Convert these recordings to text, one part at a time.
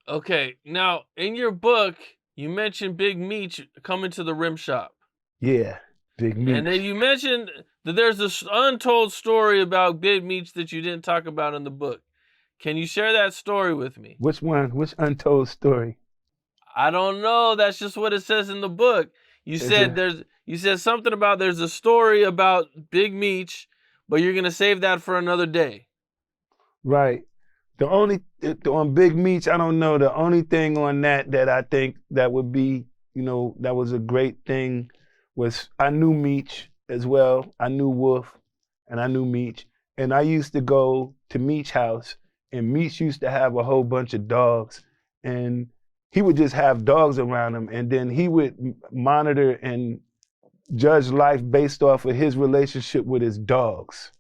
Okay, now in your book, you mentioned Big Meech coming to the rim shop. Yeah, Big And then Meech. you mentioned that there's this untold story about Big Meech that you didn't talk about in the book. Can you share that story with me? Which one? Which untold story? I don't know. That's just what it says in the book. Is it You said something about there's a story about Big Meech, but you're gonna save that for another day. right? On Big Meech, I don't know. The only thing on that I think that would be, that was a great thing was I knew Meech as well. I knew Wolf and I knew Meech. And I used to go to Meech house and Meech used to have a whole bunch of dogs and he would just have dogs around him and then he would monitor and judge life based off of his relationship with his dogs.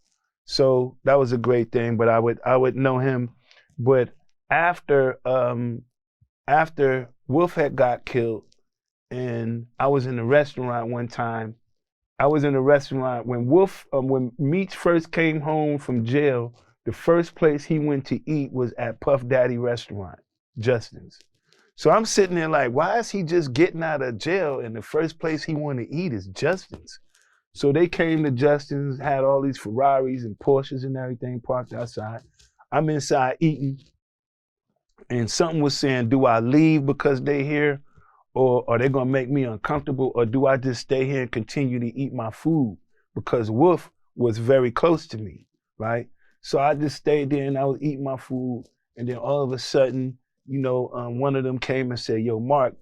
So that was a great thing, but I would know him. But after after Wolf had got killed, and I was in the restaurant one time. I was in the restaurant when Meech first came home from jail. The first place he went to eat was at Puff Daddy restaurant, Justin's. So I'm sitting there like, why is he just getting out of jail and the first place he want to eat is Justin's? So they came to Justin's, had all these Ferraris and Porsches and everything parked outside. I'm inside eating, and something was saying, do I leave because they here, or are they gonna make me uncomfortable, or do I just stay here and continue to eat my food? Because Wolf was very close to me, right? So I just stayed there and I was eating my food, and then all of a sudden, one of them came and said, "Yo, Mark,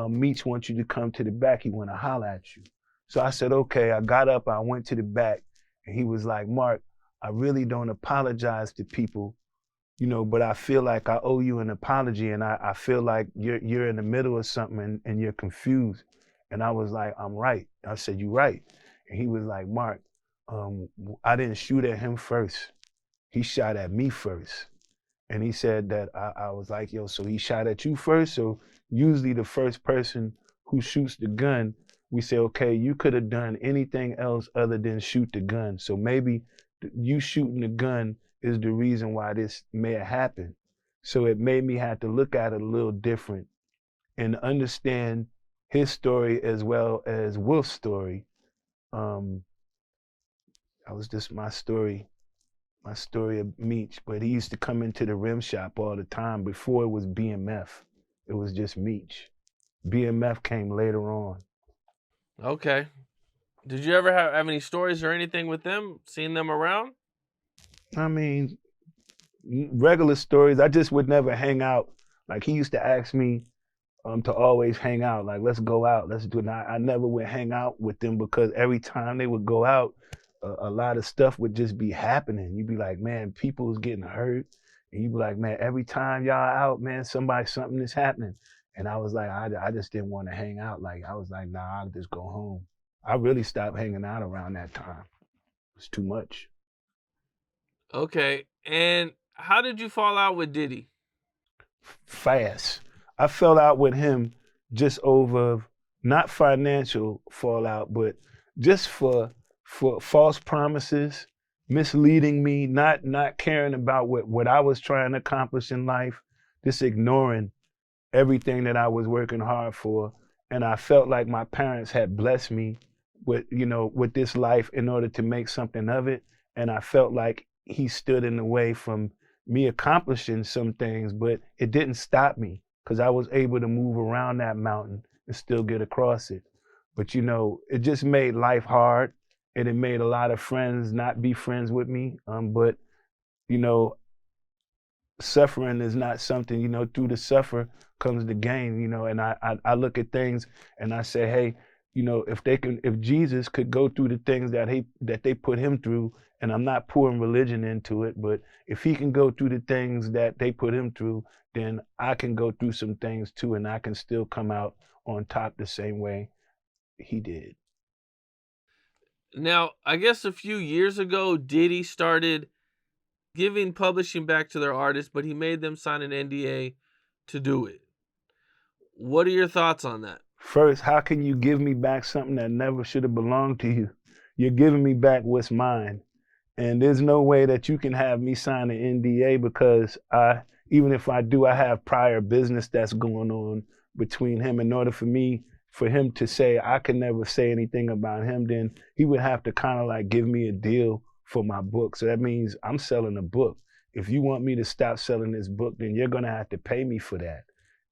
Meech wants you to come to the back. He want to holler at you." So I said, okay. I got up, I went to the back, and he was like, "Mark, I really don't apologize to people, but I feel like I owe you an apology, and I feel like you're in the middle of something and you're confused." And I was like, "I'm right." I said, "You right." And he was like, "Mark, I didn't shoot at him first. He shot at me first." And he said that I was like, "Yo, so he shot at you first?" So usually the first person who shoots the gun, we say, okay, you could have done anything else other than shoot the gun. So maybe you shooting the gun is the reason why this may have happened. So it made me have to look at it a little different and understand his story as well as Wolf's story. Um, that was just my story of Meech, but he used to come into the rim shop all the time. Before it was BMF, it was just Meech. BMF came later on. Okay. Did you ever have any stories or anything with them? Seen them around? I mean, regular stories. I just would never hang out. Like he used to ask me to always hang out. Like let's go out, let's do it. I never would hang out with them because every time they would go out, a lot of stuff would just be happening. You'd be like, man, people is getting hurt, and you'd be like, man, every time y'all out, man, something is happening. And I was like, I just didn't want to hang out. Like I was like, nah, I'll just go home. I really stopped hanging out around that time. It's too much. Okay. And how did you fall out with Diddy? Fast. I fell out with him just over not financial fallout, but just for false promises, misleading me, not caring about what I was trying to accomplish in life, just ignoring everything that I was working hard for. And I felt like my parents had blessed me with this life in order to make something of it. And I felt like he stood in the way from me accomplishing some things, but it didn't stop me because I was able to move around that mountain and still get across it. But it just made life hard and it made a lot of friends not be friends with me. But you know, suffering is not something, through the suffer comes the gain, and I look at things and I say, hey, if Jesus could go through the things that they put him through, and I'm not pouring religion into it, but if he can go through the things that they put him through, then I can go through some things too, and I can still come out on top the same way he did. Now, I guess a few years ago, Diddy started giving publishing back to their artists, but he made them sign an NDA to do it. What are your thoughts on that? First, how can you give me back something that never should have belonged to you? You're giving me back what's mine. And there's no way that you can have me sign an NDA because even if I do, I have prior business that's going on between him. In order for him to say I could never say anything about him, then he would have to kind of like give me a deal for my book. So that means I'm selling a book. If you want me to stop selling this book, then you're gonna have to pay me for that.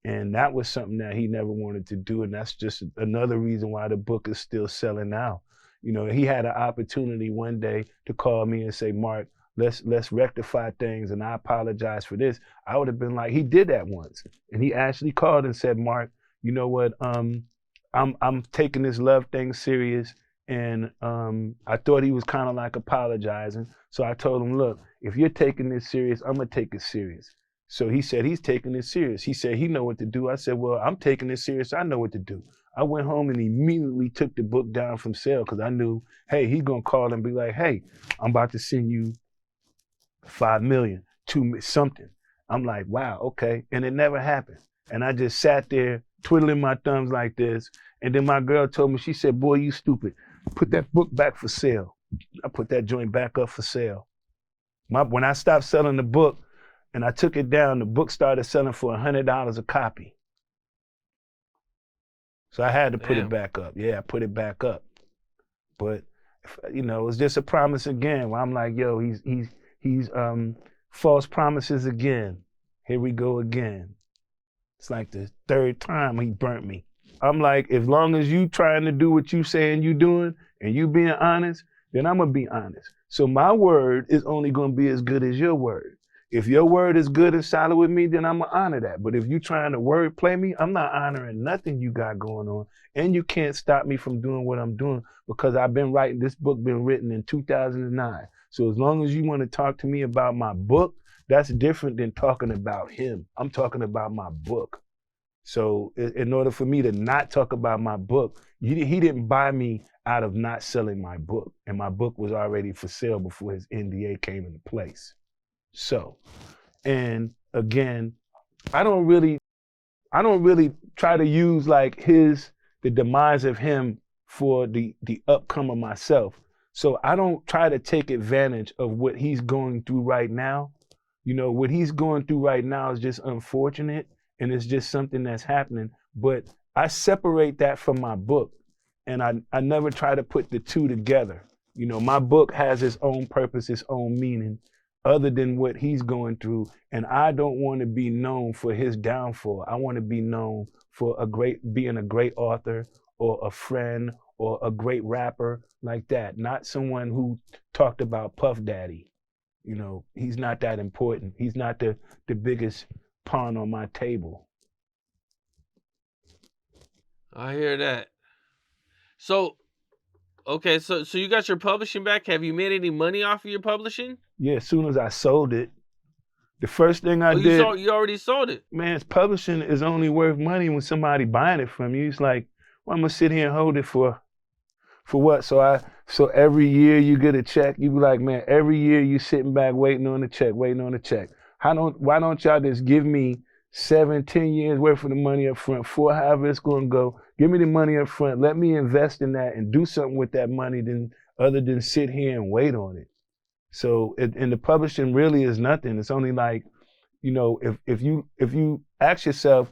And that was something that he never wanted to do. And that's just another reason why the book is still selling now. You know, he had an opportunity one day to call me and say, Mark, let's rectify things, and I apologize for this. I would have been like, he did that once. And he actually called and said, Mark, you know what, I'm taking this love thing serious. And I thought he was kind of like apologizing. So I told him, look, if you're taking this serious, I'm gonna take it serious. So he said he's taking it serious. He said he know what to do. I said, well, I'm taking it serious. I know what to do. I went home and immediately took the book down from sale because I knew, hey, he's gonna call and be like, hey, I'm about to send you 5 million, 2 something. I'm like, wow, okay. And it never happened. And I just sat there twiddling my thumbs like this. And then my girl told me, she said, boy, you stupid. Put that book back for sale. I put that joint back up for sale. When I stopped selling the book and I took it down, the book started selling for $100 a copy. So I had to put it back up. Yeah, I put it back up. But, you know, it's just a promise again where I'm like, yo, he's false promises again. Here we go again. It's like the third time he burnt me. I'm like, as long as you trying to do what you saying you doing and you being honest, then I'm gonna be honest. So my word is only gonna be as good as your word. If your word is good and solid with me, then I'm gonna honor that. But if you trying to word play me, I'm not honoring nothing you got going on. And you can't stop me from doing what I'm doing because I've been writing, this book been written in 2009. So as long as you want to talk to me about my book, that's different than talking about him. I'm talking about my book. So in order for me to not talk about my book, he didn't buy me out of not selling my book. And my book was already for sale before his NDA came into place. So, and again, I don't really try to use like the demise of him for the upcome of myself. So I don't try to take advantage of what he's going through right now. You know, what he's going through right now is just unfortunate. And it's just something that's happening. But I separate that from my book. And I never try to put the two together. You know, my book has its own purpose, its own meaning, other than what he's going through. And I don't want to be known for his downfall. I want to be known for being a great author or a friend or a great rapper like that. Not someone who talked about Puff Daddy. You know, he's not that important. He's not the biggest pawn on my table. I hear that. So, okay, so you got your publishing back. Have you made any money off of your publishing? Yeah, as soon as I sold it, the first thing I did. You already sold it. Man, publishing is only worth money when somebody buying it from you. It's like, well, I'm gonna sit here and hold it for what? So every year you get a check. You be like, man, every year you sitting back waiting on the check. Why don't y'all just give me 7, 10 years worth of the money up front, for however it's gonna go. Give me the money up front. Let me invest in that and do something with that money other than sit here and wait on it. So and the publishing really is nothing. It's only like, you know, if you ask yourself,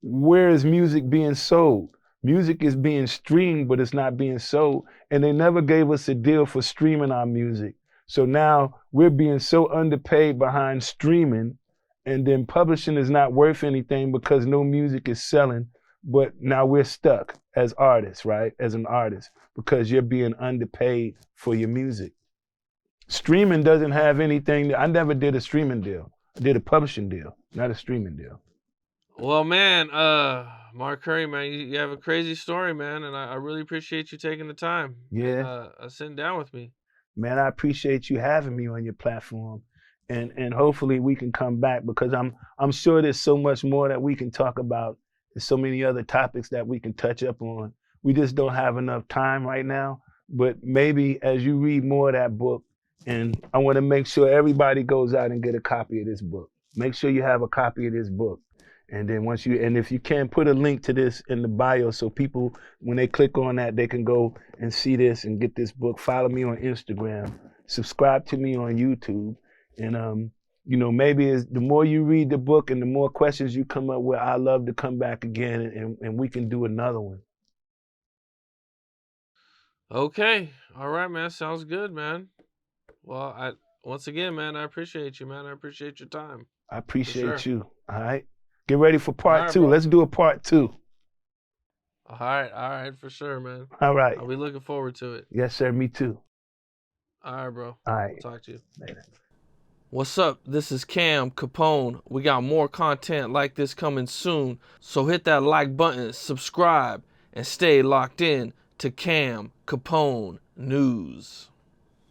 where is music being sold? Music is being streamed, but it's not being sold. And they never gave us a deal for streaming our music. So now we're being so underpaid behind streaming, and then publishing is not worth anything because no music is selling. But now we're stuck as artists, right? As an artist, because you're being underpaid for your music. Streaming doesn't have anything. I never did a streaming deal. I did a publishing deal, not a streaming deal. Well, man, Mark Curry, man, you have a crazy story, man, and I really appreciate you taking the time. Yeah. Sitting down with me. Man, I appreciate you having me on your platform, and hopefully we can come back because I'm sure there's so much more that we can talk about. There's so many other topics that we can touch up on. We just don't have enough time right now. But maybe as you read more of that book, and I want to make sure everybody goes out and get a copy of this book. Make sure you have a copy of this book. And then if you can, put a link to this in the bio so people, when they click on that, they can go and see this and get this book. Follow me on Instagram. Subscribe to me on YouTube. And you know, maybe it's, the more you read the book and the more questions you come up with, I love to come back again and we can do another one. Okay. All right, man. Sounds good, man. Well, once again, man, I appreciate you, man. I appreciate your time. I For appreciate sure. you. All right. Get ready for All part right, 2. bro. Let's do a part 2. All right, for sure, man. All right. I'll be looking forward to it. Yes, sir. Me too. All right, bro. All We'll right. talk to you. Later. What's up? This is Cam Capone. We got more content like this coming soon, so hit that like button, subscribe, and stay locked in to Cam Capone News.